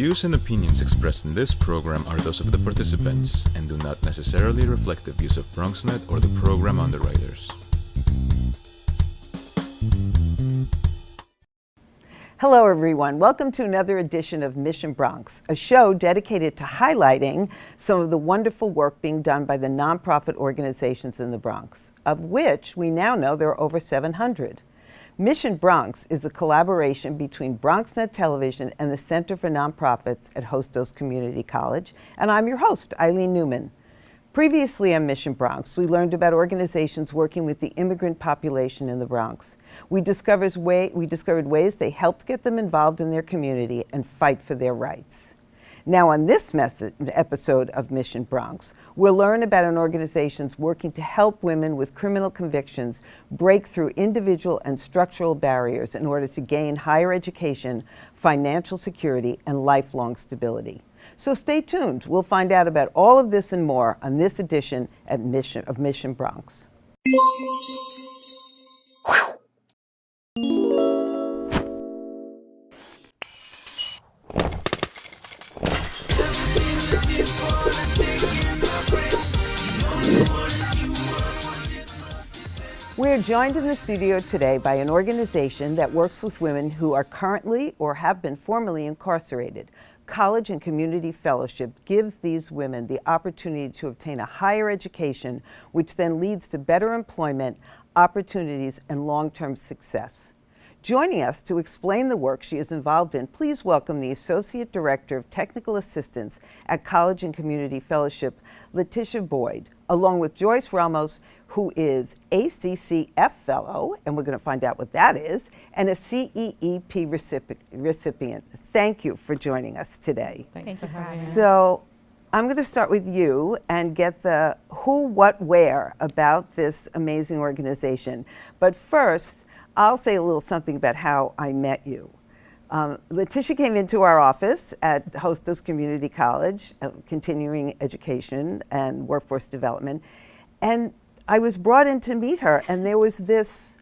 views and opinions expressed in this program are those of the participants and do not necessarily reflect the views of BronxNet or the program underwriters. Hello everyone, welcome to another edition of Mission Bronx, a show dedicated to highlighting some of the wonderful work being done by the nonprofit organizations in the Bronx, of which we now know there are over 700. Mission Bronx is a collaboration between BronxNet Television and the Center for Nonprofits at Hostos Community College, and I'm your host, Eileen Newman. Previously on Mission Bronx, we learned about organizations working with the immigrant population in the Bronx. We discovered ways they helped get them involved in their community and fight for their rights. Now on this episode of Mission Bronx, we'll learn about an organization working to help women with criminal convictions break through individual and structural barriers in order to gain higher education, financial security, and lifelong stability. So stay tuned. We'll find out about all of this and more on this edition of Mission Bronx. We're joined in the studio today by an organization that works with women who are currently or have been formerly incarcerated. College and Community Fellowship gives these women the opportunity to obtain a higher education, which then leads to better employment, opportunities, and long-term success. Joining us to explain the work she is involved in, please welcome the Associate Director of Technical Assistance at College and Community Fellowship, Letitia Boyd, along with Joyce Ramos, who is a CCF Fellow, and we're going to find out what that is, and a CEEP recipient. Thank you for joining us today. Thank you for having us. So I'm going to start with you and get the who, what, where about this amazing organization. But first, I'll say a little something about how I met you. Letitia came into our office at Hostos Community College, continuing education and workforce development, and I was brought in to meet her, and there was this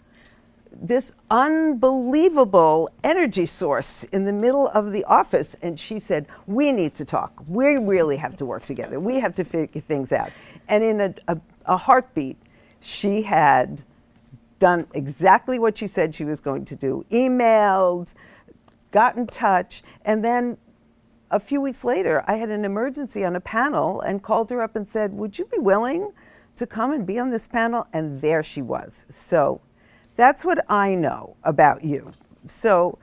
unbelievable energy source in the middle of the office, and she said, we need to talk. We really have to work together. We have to figure things out. And in a heartbeat, she had done exactly what she said she was going to do, emailed, got in touch, and then a few weeks later, I had an emergency on a panel and called her up and said, would you be willing to come and be on this panel? And there she was. So that's what I know about you. So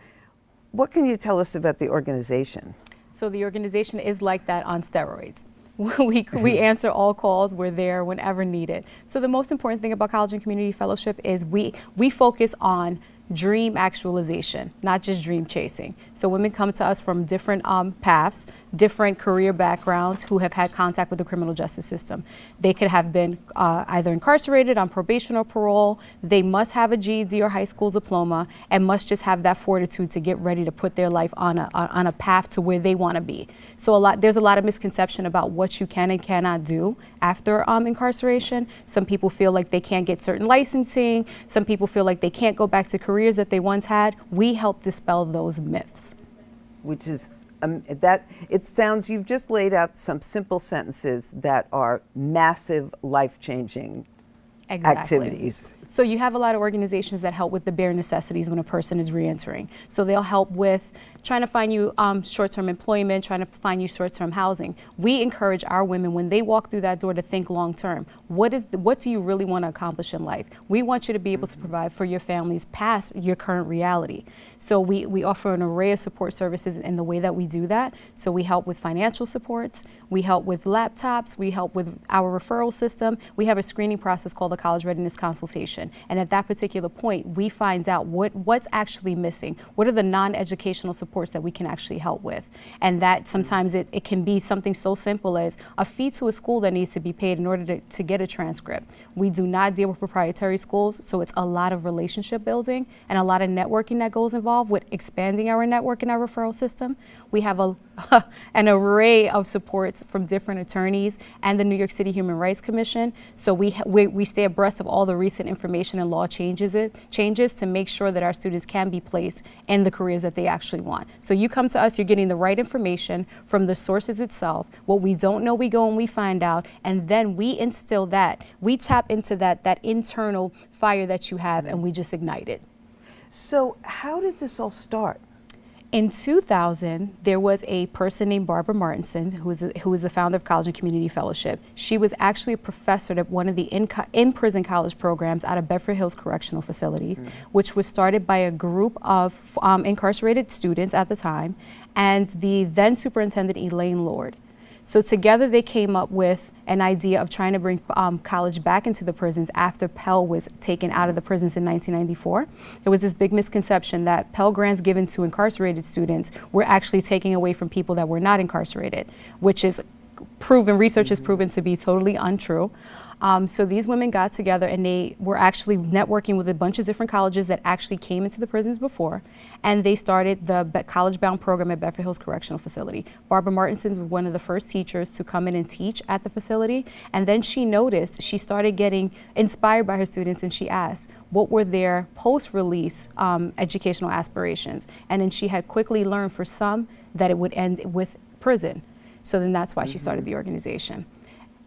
what can you tell us about the organization? So the organization is like that on steroids. We answer all calls. We're there whenever needed. So the most important thing about College and Community Fellowship is we focus on dream actualization, not just dream chasing. So women come to us from different paths, different career backgrounds, who have had contact with the criminal justice system. They could have been either incarcerated, on probation or parole. They must have a GED or high school diploma and must just have that fortitude to get ready to put their life on a path to where they want to be. So there's a lot of misconception about what you can and cannot do after incarceration. Some people feel like they can't get certain licensing. Some people feel like they can't go back to careers that they once had. We help dispel those myths. Which is, it sounds, you've just laid out some simple sentences that are massive, life-changing activities. So you have a lot of organizations that help with the bare necessities when a person is reentering. So they'll help with trying to find you short-term employment, trying to find you short-term housing. We encourage our women when they walk through that door to think long-term. What do you really want to accomplish in life? We want you to be able to provide for your families past your current reality. So we offer an array of support services in the way that we do that. So we help with financial supports, we help with laptops, we help with our referral system. We have a screening process called the College Readiness Consultation. And at that particular point, we find out what's actually missing. What are the non-educational supports that we can actually help with? And that sometimes it can be something so simple as a fee to a school that needs to be paid in order to get a transcript. We do not deal with proprietary schools, so it's a lot of relationship building and a lot of networking that goes involved with expanding our network and our referral system. We have an array of supports from different attorneys and the New York City Human Rights Commission. So we stay abreast of all the recent information and law changes to make sure that our students can be placed in the careers that they actually want. want. So you come to us, you're getting the right information from the sources itself. What we don't know, we go and we find out, and then we instill that. We tap into that internal fire that you have, and we just ignite it. So how did this all start? In 2000, there was a person named Barbara Martinson, who was the founder of College and Community Fellowship. She was actually a professor at one of the in-prison college programs out of Bedford Hills Correctional Facility, which was started by a group of incarcerated students at the time, and the then superintendent, Eileen Lord. So together they came up with an idea of trying to bring college back into the prisons after Pell was taken out of the prisons in 1994. There was this big misconception that Pell grants given to incarcerated students were actually taking away from people that were not incarcerated, which is proven, research has proven to be totally untrue. So these women got together and they were actually networking with a bunch of different colleges that actually came into the prisons before, and they started the college-bound program at Bedford Hills Correctional Facility. Barbara Martinson was one of the first teachers to come in and teach at the facility, and then she noticed, she started getting inspired by her students, and she asked what were their post-release educational aspirations, and then she had quickly learned for some that it would end with prison. So then that's why she started the organization.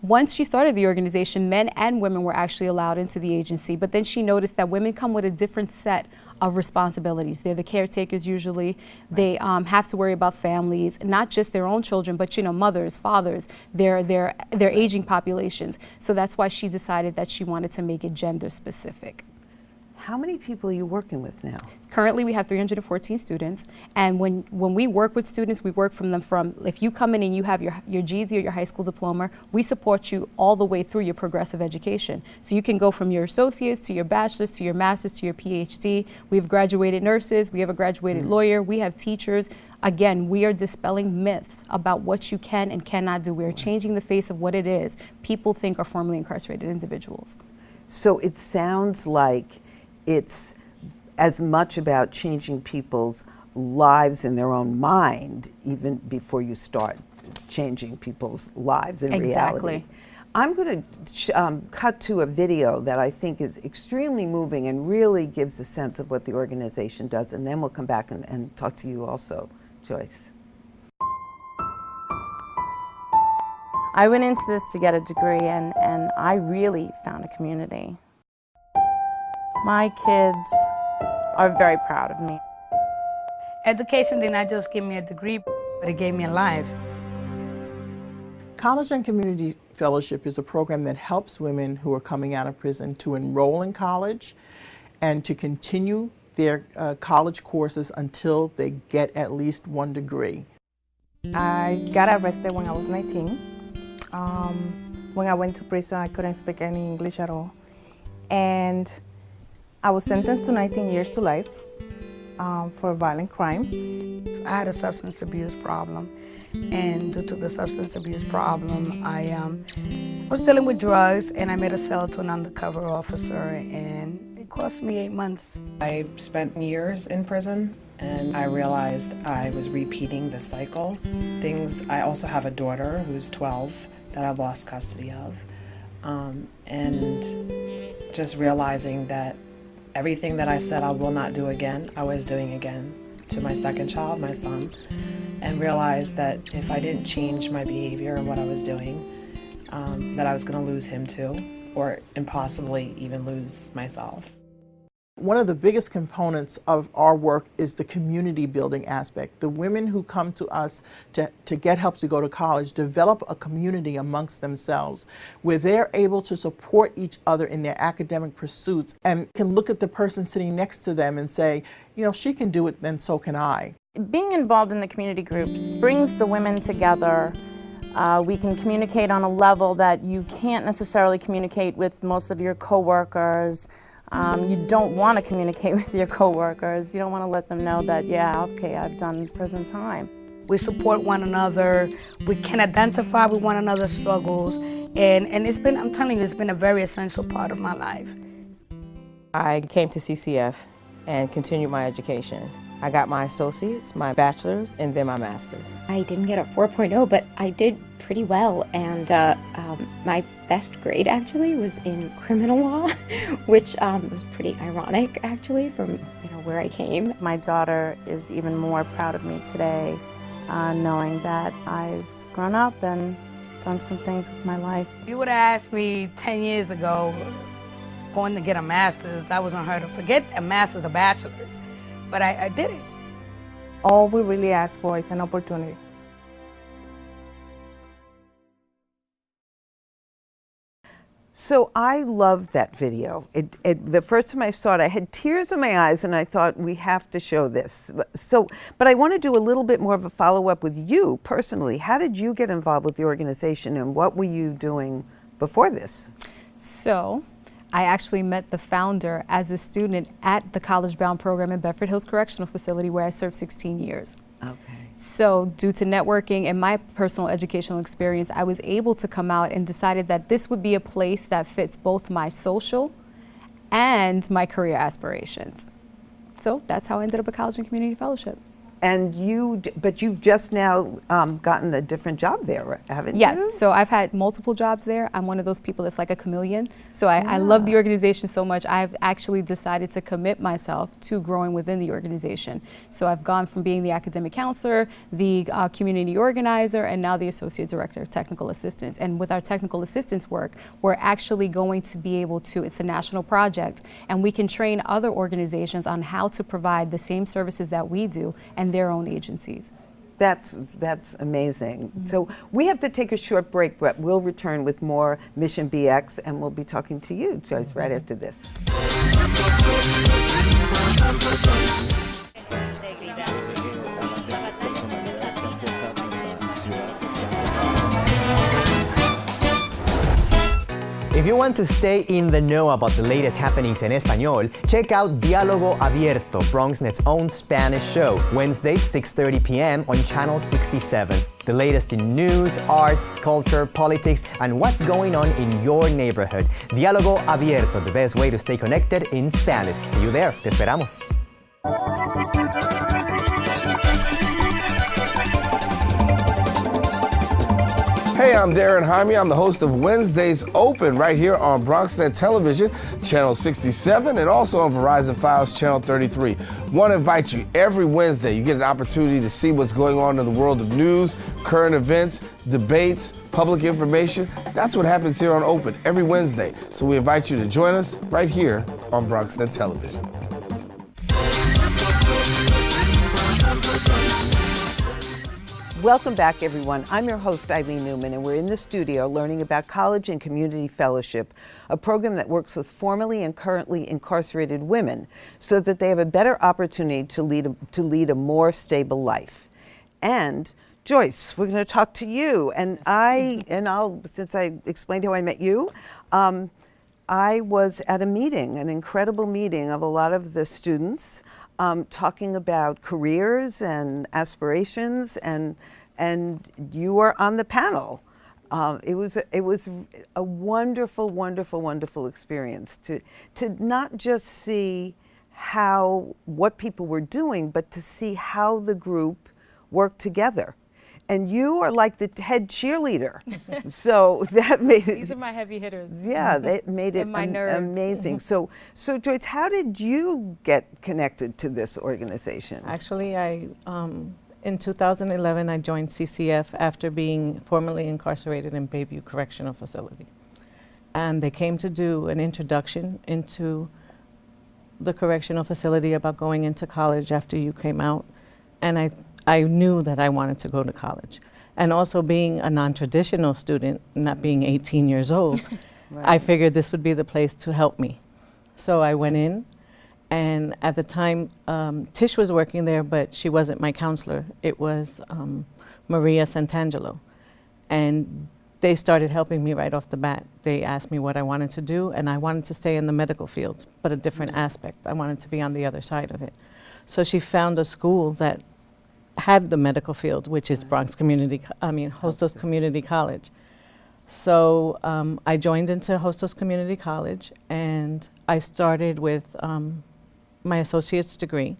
Once she started the organization, men and women were actually allowed into the agency, but then she noticed that women come with a different set of responsibilities. They're the caretakers usually. They have to worry about families, not just their own children, but mothers, fathers, their aging populations. So that's why she decided that she wanted to make it gender specific. How many people are you working with now? Currently, we have 314 students, and when we work with students, we work from them from, if you come in and you have your GED or your high school diploma, we support you all the way through your progressive education. So you can go from your associates to your bachelor's to your master's to your PhD. We have graduated nurses, we have a graduated lawyer, we have teachers. Again, we are dispelling myths about what you can and cannot do. We are changing the face of what it is people think are formerly incarcerated individuals. So it sounds like it's as much about changing people's lives in their own mind, even before you start changing people's lives in reality. I'm going to cut to a video that I think is extremely moving and really gives a sense of what the organization does, and then we'll come back and talk to you also, Joyce. I went into this to get a degree, and I really found a community. My kids are very proud of me. Education did not just give me a degree, but it gave me a life. College and Community Fellowship is a program that helps women who are coming out of prison to enroll in college and to continue their college courses until they get at least one degree. I got arrested when I was 19. When I went to prison, I couldn't speak any English at all. And I was sentenced to 19 years to life for a violent crime. I had a substance abuse problem, and due to the substance abuse problem, I was dealing with drugs, and I made a sale to an undercover officer, and it cost me 8 months. I spent years in prison, and I realized I was repeating the cycle. I also have a daughter who's 12 that I've lost custody of, and just realizing that everything that I said I will not do again, I was doing again to my second child, my son, and realized that if I didn't change my behavior and what I was doing, that I was going to lose him too, or impossibly even lose myself. One of the biggest components of our work is the community building aspect. The women who come to us to get help to go to college develop a community amongst themselves where they're able to support each other in their academic pursuits and can look at the person sitting next to them and say, she can do it, then so can I. Being involved in the community groups brings the women together. We can communicate on a level that you can't necessarily communicate with most of your coworkers. You don't want to communicate with your coworkers. You don't want to let them know that, yeah, okay, I've done prison time. We support one another. We can identify with one another's struggles. And it's been, I'm telling you, it's been a very essential part of my life. I came to CCF and continued my education. I got my associates, my bachelor's, and then my master's. I didn't get a 4.0, but I did pretty well, and my best grade actually was in criminal law, which was pretty ironic actually from where I came. My daughter is even more proud of me today, knowing that I've grown up and done some things with my life. If you would have asked me 10 years ago, going to get a master's, that was unheard of. Forget a master's, a bachelor's. But I did it. All we really ask for is an opportunity. So I loved that video. The first time I saw it, I had tears in my eyes, and I thought, we have to show this. But I want to do a little bit more of a follow-up with you personally. How did you get involved with the organization, and what were you doing before this? So I actually met the founder as a student at the College Bound program in Bedford Hills Correctional Facility, where I served 16 years. Okay. So due to networking and my personal educational experience, I was able to come out and decided that this would be a place that fits both my social and my career aspirations. So that's how I ended up at College and Community Fellowship. And but you've just now gotten a different job there, haven't you? Yes, so I've had multiple jobs there. I'm one of those people that's like a chameleon. So I love the organization so much, I've actually decided to commit myself to growing within the organization. So I've gone from being the academic counselor, the community organizer, and now the associate director of technical assistance. And with our technical assistance work, we're actually going to be able to, it's a national project, and we can train other organizations on how to provide the same services that we do and their own agencies. That's amazing. So we have to take a short break, but we'll return with more Mission BX, and we'll be talking to you, Joyce, right after this. If you want to stay in the know about the latest happenings en español, check out Diálogo Abierto, BronxNet's own Spanish show, Wednesdays, 6:30 p.m. on Channel 67. The latest in news, arts, culture, politics, and what's going on in your neighborhood. Diálogo Abierto, the best way to stay connected in Spanish. See you there. Te esperamos. Hey, I'm Darren Jaime. I'm the host of Wednesdays Open right here on BronxNet Television, Channel 67, and also on Verizon Files, Channel 33. Want to invite you every Wednesday. You get an opportunity to see what's going on in the world of news, current events, debates, public information. That's what happens here on Open every Wednesday. So we invite you to join us right here on BronxNet Television. Welcome back, everyone. I'm your host, Eileen Newman, and we're in the studio learning about College and Community Fellowship, a program that works with formerly and currently incarcerated women so that they have a better opportunity to lead a more stable life. And Joyce, we're going to talk to you. And since I explained how I met you, I was at a meeting, an incredible meeting of a lot of the students talking about careers and aspirations, and you were on the panel. It was a wonderful, wonderful, wonderful experience to not just see what people were doing, but to see how the group worked together. And you are like the head cheerleader. So that made it. These are my heavy hitters. Yeah, that made it nerves. amazing. So Joyce, how did you get connected to this organization? Actually, in 2011, I joined CCF after being formerly incarcerated in Bayview Correctional Facility. And they came to do an introduction into the correctional facility about going into college after you came out. And I knew that I wanted to go to college. And also being a non-traditional student, not being 18 years old, right. I figured this would be the place to help me. So I went in, and at the time, Tish was working there, but she wasn't my counselor. It was Maria Santangelo. And they started helping me right off the bat. They asked me what I wanted to do, and I wanted to stay in the medical field, but a different aspect. I wanted to be on the other side of it. So she found a school that had the medical field, which is Hostos Community College. So I joined into Hostos Community College, and I started with my associate's degree,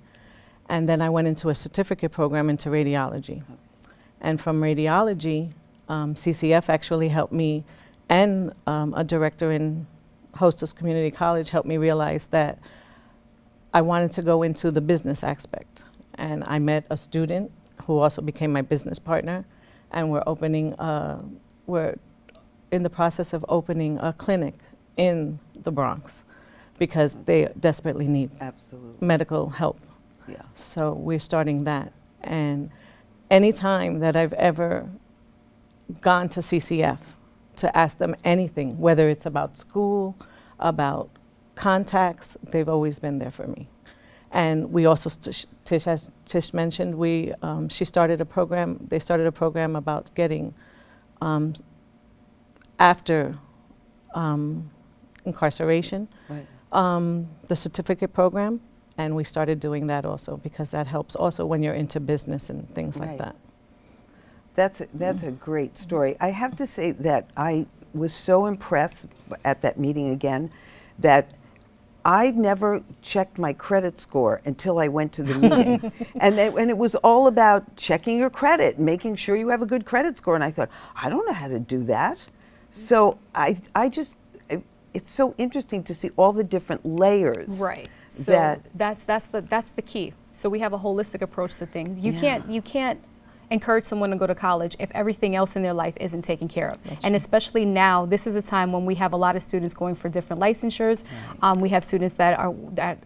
and then I went into a certificate program into radiology. And from radiology, CCF actually helped me, and a director in Hostos Community College helped me realize that I wanted to go into the business aspect. And I met a student who also became my business partner, and we're in the process of opening a clinic in the Bronx because they desperately need medical help. Yeah. So we're starting that. And anytime that I've ever gone to CCF to ask them anything, whether it's about school, about contacts, they've always been there for me. And we also, Tish, as Tish mentioned, she started a program, they started a program about getting, after incarceration, the certificate program, and we started doing that also because that helps also when you're into business and things like that. That's a great story. I have to say that I was so impressed at that meeting again that I never checked my credit score until I went to the meeting. and it was all about checking your credit, making sure you have a good credit score. And I thought, I don't know how to do that. So it's so interesting to see all the different layers. Right. So that's the key. So we have a holistic approach to things. You can't encourage someone to go to college if everything else in their life isn't taken care of. And especially now, this is a time when we have a lot of students going for different licensures. We have students that have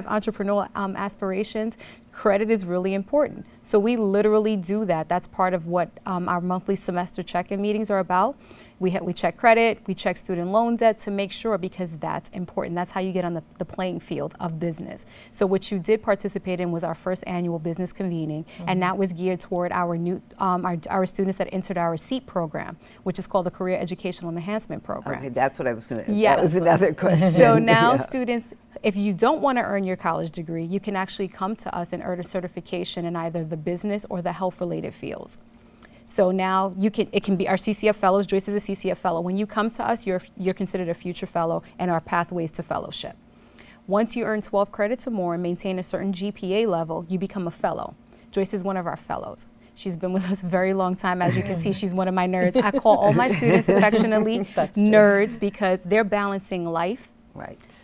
entrepreneurial aspirations. Credit is really important. So we literally do that. That's part of what our monthly semester check-in meetings are about. We check credit, we check student loan debt to make sure, because that's important. That's how you get on the playing field of business. So what you did participate in was our first annual business convening, and that was geared toward our new our students that entered our SEEP program, which is called the Career Educational Enhancement Program. Okay, that's what I was going to. Yes. That was another question. So now students, if you don't want to earn your college degree, you can actually come to us and earn a certification in either the business or the health-related fields. So now it can be our CCF fellows. Joyce is a CCF fellow. When you come to us, you're considered a future fellow and our pathways to fellowship. Once you earn 12 credits or more and maintain a certain GPA level, you become a fellow. Joyce is one of our fellows. She's been with us a very long time. As you can see, she's one of my nerds. I call all my students affectionately nerds because they're balancing life,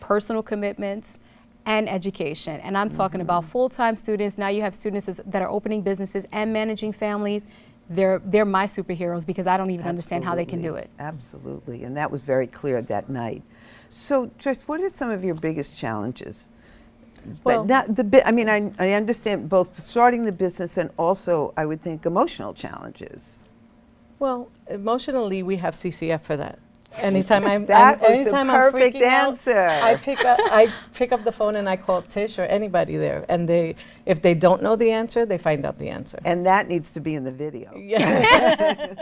personal commitments, and education. And I'm talking about full-time students. Now you have students that are opening businesses and managing families. They're my superheroes because I don't even understand how they can do it. Absolutely, and that was very clear that night. So, Joyce, what are some of your biggest challenges? Well, I understand both starting the business and also, I would think, emotional challenges. Well, emotionally, we have CCF for that. Anytime I'm perfect freaking answer. Out, I pick up the phone and I call up Tish or anybody there, and if they don't know the answer, they find out the answer. And that needs to be in the video. Yeah.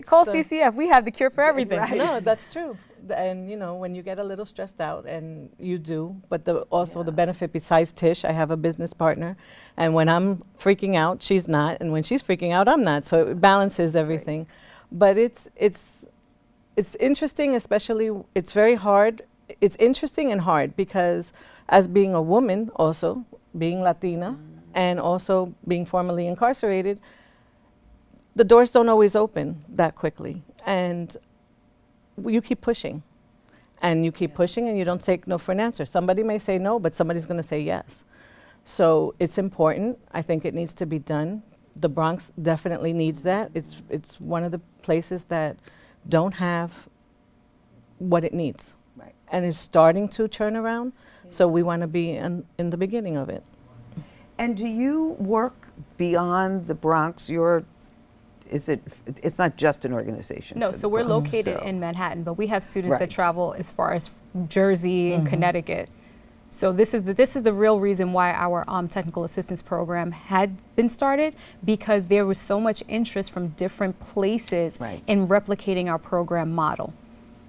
Call CCF. We have the cure for everything. Right. No, that's true. And when you get a little stressed out, and you do, but the benefit besides Tish, I have a business partner, and when I'm freaking out, she's not, and when she's freaking out, I'm not. So it balances everything. Right. But it's interesting, especially, it's very hard. It's interesting and hard because as being a woman also, being Latina, and also being formerly incarcerated, the doors don't always open that quickly. And you keep pushing. And you keep pushing and you don't take no for an answer. Somebody may say no, but somebody's going to say yes. So it's important. I think it needs to be done. The Bronx definitely needs that. It's one of the places that don't have what it needs. Right. And it's starting to turn around, so we want to be in the beginning of it. And do you work beyond the Bronx? It's not just an organization? No, so we're located in Manhattan, but we have students that travel as far as Jersey and Connecticut. So this is the real reason why our technical assistance program had been started, because there was so much interest from different places in replicating our program model.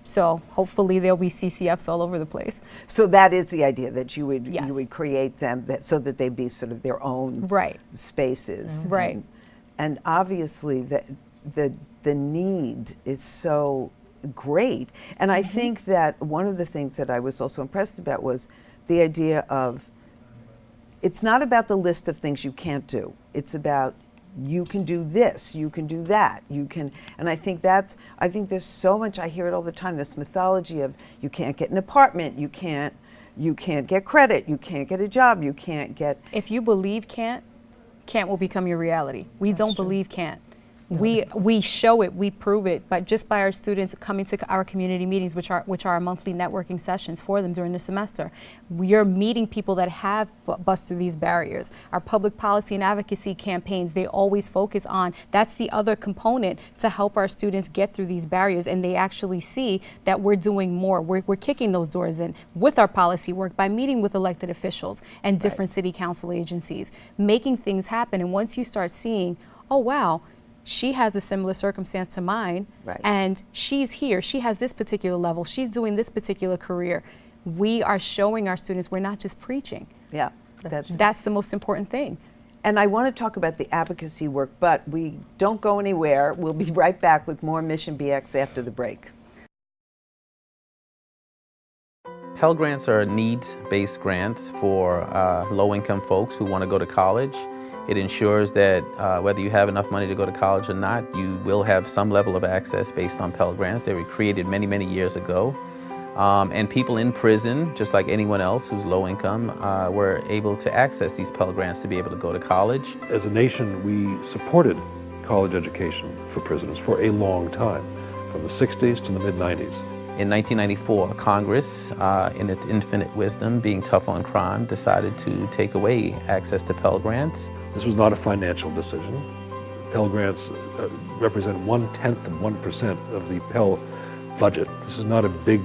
So hopefully there'll be CCFs all over the place. So that is the idea, that you would create them so that they'd be sort of their own spaces. Right. And obviously the need is so great. And I think that one of the things that I was also impressed about was the idea of, it's not about the list of things you can't do. It's about, you can do this, you can do that, and I think there's so much, I hear it all the time, this mythology of you can't get an apartment, you can't you can't get credit, you can't get a job, you can't get... If you believe can't will become your reality. We don't believe can't. We show it, we prove it, but just by our students coming to our community meetings, which are our monthly networking sessions for them during the semester. We're meeting people that have bust through these barriers. Our public policy and advocacy campaigns, they always focus on, that's the other component to help our students get through these barriers, and they actually see that we're doing more. We're kicking those doors in with our policy work by meeting with elected officials and different city council agencies, making things happen. And once you start seeing, oh wow, she has a similar circumstance to mine, and she's here, she has this particular level, she's doing this particular career. We are showing our students we're not just preaching. Yeah, that's the most important thing. And I want to talk about the advocacy work, but we don't go anywhere. We'll be right back with more Mission BX after the break. Pell Grants are needs-based grants for low-income folks who want to go to college. It ensures that whether you have enough money to go to college or not, you will have some level of access based on Pell Grants. They were created many, many years ago. And people in prison, just like anyone else who's low income, were able to access these Pell Grants to be able to go to college. As a nation, we supported college education for prisoners for a long time, from the 60s to the mid-90s. In 1994, Congress, in its infinite wisdom, being tough on crime, decided to take away access to Pell Grants. This was not a financial decision. Pell Grants represent 1/10 of 1% of the Pell budget. This is not a big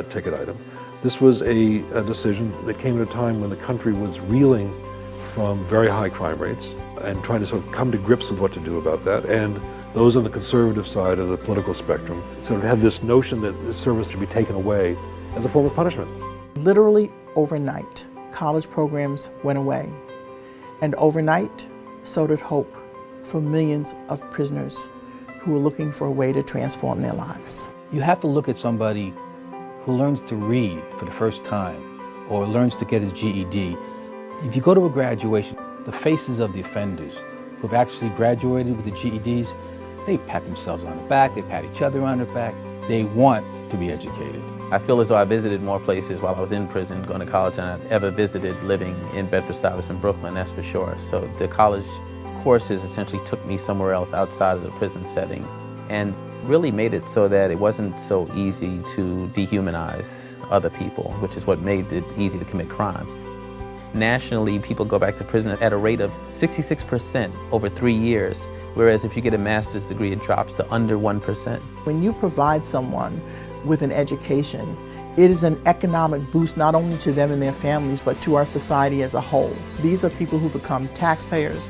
ticket item. This was a decision that came at a time when the country was reeling from very high crime rates and trying to sort of come to grips with what to do about that. And those on the conservative side of the political spectrum sort of had this notion that the service should be taken away as a form of punishment. Literally overnight, college programs went away. And overnight, so did hope for millions of prisoners who were looking for a way to transform their lives. You have to look at somebody who learns to read for the first time or learns to get his GED. If you go to a graduation, the faces of the offenders who've actually graduated with the GEDs, they pat themselves on the back, they pat each other on the back. They want to be educated. I feel as though I visited more places while I was in prison going to college than I've ever visited living in Bedford-Stuyvesant, Brooklyn, that's for sure. So the college courses essentially took me somewhere else outside of the prison setting and really made it so that it wasn't so easy to dehumanize other people, which is what made it easy to commit crime. Nationally, people go back to prison at a rate of 66% over 3 years, whereas if you get a master's degree, it drops to under 1%. When you provide someone with an education, it is an economic boost not only to them and their families, but to our society as a whole. These are people who become taxpayers.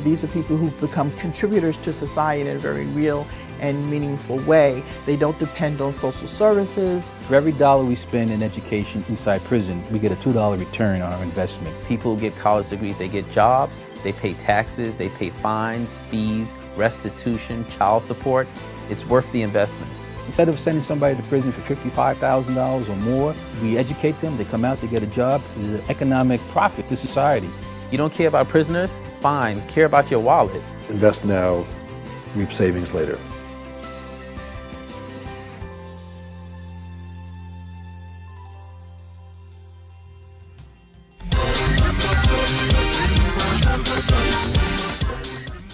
These are people who become contributors to society in a very real and meaningful way. They don't depend on social services. For every dollar we spend in education inside prison, we get a $2 return on our investment. People who get college degrees, they get jobs, they pay taxes, they pay fines, fees, restitution, child support. It's worth the investment. Instead of sending somebody to prison for $55,000 or more, we educate them, they come out, they get a job. It's an economic profit to society. You don't care about prisoners? Fine, care about your wallet. Invest now, reap savings later.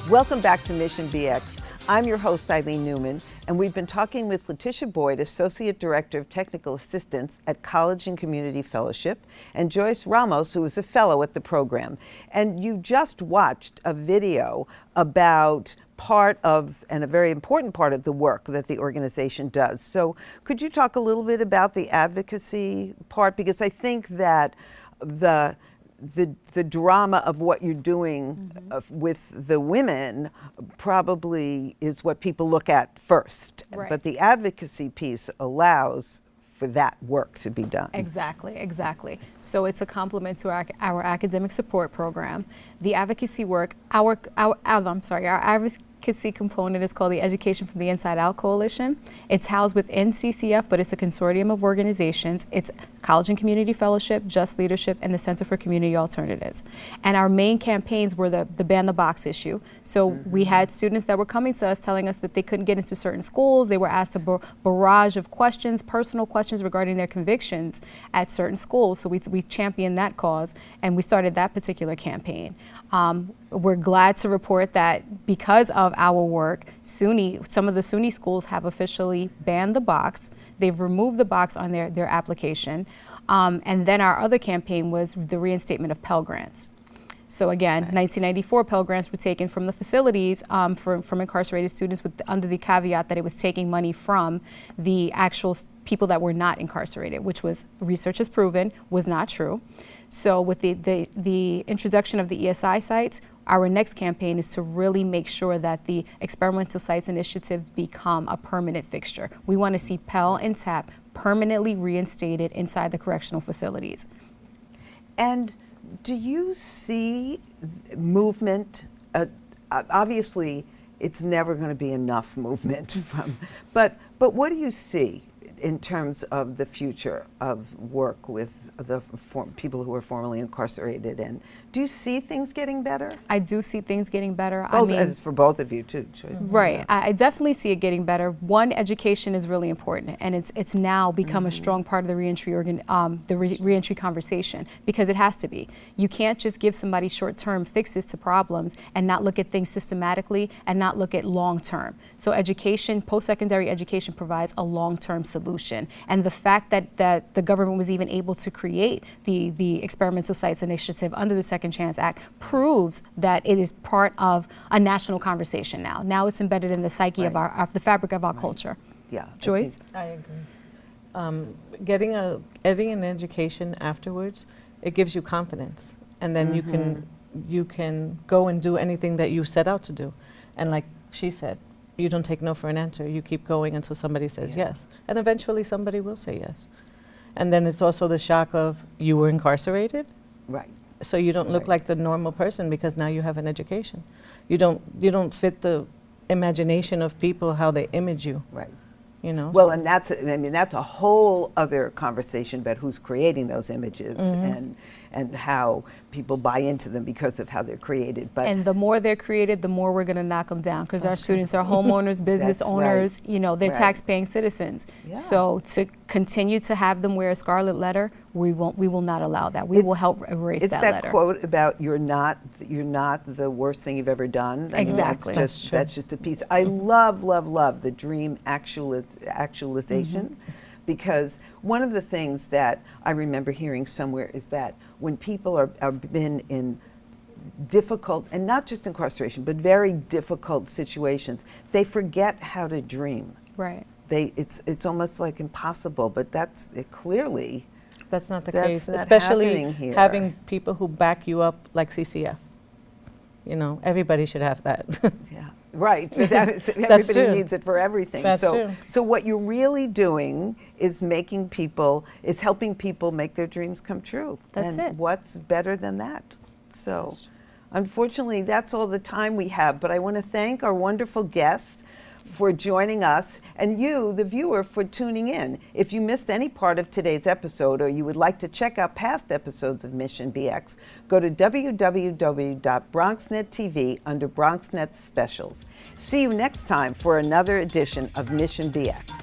Welcome back to Mission BX. I'm your host, Eileen Newman, and we've been talking with Letitia Boyd, Associate Director of Technical Assistance at College and Community Fellowship, and Joyce Ramos, who is a fellow at the program. And you just watched a video about part of, and a very important part of the work that the organization does. So could you talk a little bit about the advocacy part? Because I think that the drama of what you're doing with the women probably is what people look at first. Right. But the advocacy piece allows for that work to be done. Exactly, exactly. So it's a complement to our academic support program. The advocacy work, our advocacy component is called the Education from the Inside Out Coalition. It's housed within CCF, but it's a consortium of organizations. It's College and Community Fellowship, Just Leadership, and the Center for Community Alternatives. And our main campaigns were the ban the box issue. So we had students that were coming to us telling us that they couldn't get into certain schools. They were asked a barrage of questions, personal questions regarding their convictions at certain schools. So we championed that cause, and we started that particular campaign. We're glad to report that because of our work, some of the SUNY schools have officially banned the box. They've removed the box on their application. And then our other campaign was the reinstatement of Pell Grants. So again, 1994 Pell Grants were taken from the facilities from incarcerated students under the caveat that it was taking money from the actual people that were not incarcerated, which was, research has proven, was not true. So with the introduction of the ESI sites, our next campaign is to really make sure that the experimental sites initiative become a permanent fixture. We want to see Pell and TAP permanently reinstated inside the correctional facilities. And do you see movement? Obviously, it's never going to be enough movement but what do you see in terms of the future of work with the people who are formerly incarcerated? And do you see things getting better? I do see things getting better. As for both of you too. Right. Yeah. I definitely see it getting better. One, education is really important, and it's now become a strong part of the reentry conversation, because it has to be. You can't just give somebody short-term fixes to problems and not look at things systematically and not look at long-term. So education, post-secondary education, provides a long-term solution. And the fact that the government was even able to create the experimental sites initiative under the Second Chance Act proves that it is part of a national conversation now. Now it's embedded in the psyche of the fabric of our culture. Yeah. Joyce? I agree. Getting an education afterwards, it gives you confidence, and then you can go and do anything that you set out to do. And like she said, you don't take no for an answer. You keep going until somebody says yes, and eventually somebody will say yes. And then it's also the shock of, you were incarcerated, right? So you don't look like the normal person because now you have an education. You don't fit the imagination of people, how they image you. Right. You know. Well, and that's a whole other conversation about who's creating those images and how people buy into them because of how they're created. But and the more they're created, the more we're going to knock them down, because our students are homeowners, business owners. You know, they're tax-paying citizens. Yeah. So to continue to have them wear a scarlet letter, we will not allow that. We will help erase that letter. It's that quote about you're not the worst thing you've ever done. Exactly. That's just a piece. I love the dream actualization. Because one of the things that I remember hearing somewhere is that when people are been in difficult, and not just incarceration, but very difficult situations, they forget how to dream. Right. It's almost like impossible, but that's clearly that's not the case. Especially having people who back you up like CCF. You know, everybody should have that. Yeah. Right, everybody needs it for everything. That's true. So what you're really doing is helping people make their dreams come true. That's it. What's better than that? So, unfortunately, that's all the time we have. But I want to thank our wonderful guests for joining us, and you, the viewer, for tuning in. If you missed any part of today's episode, or you would like to check out past episodes of Mission BX, go to www.BronxNet TV under BronxNet Specials. See you next time for another edition of Mission BX.